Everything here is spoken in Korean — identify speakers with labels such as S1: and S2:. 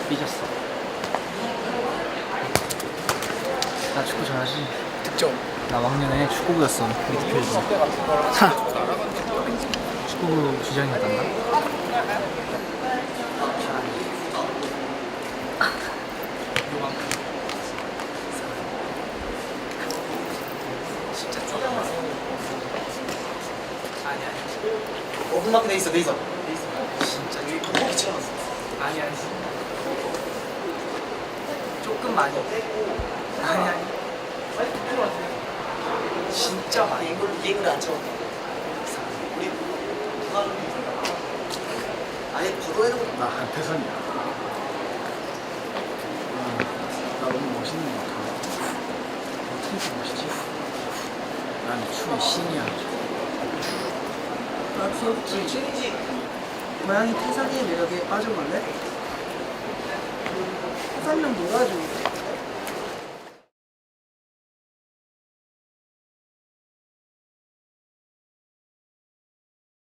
S1: 삐졌어. 나 축구 잘하지?
S2: 득점.
S1: 나 왕년에 축구부였어. 미드필더. 축구부 주장이었단다. 진짜 쪼가만. 아니.
S3: 5분밖에 돼 있어.
S1: 진짜
S3: 꼭 채워놨어.
S1: 아니. 조금 많이. 아니. 진짜 많이.
S3: 게임을 안 채워. 우리 아예 거둬야 되고.
S2: 나 한태선이야. 나 너무 멋있는 것 같아. 어떻게 멋있지? 난 춤의 신이야.
S4: 나 귀엽지? 고양이 태산이의 매력에 빠져볼래? 태산이랑 놀아줘.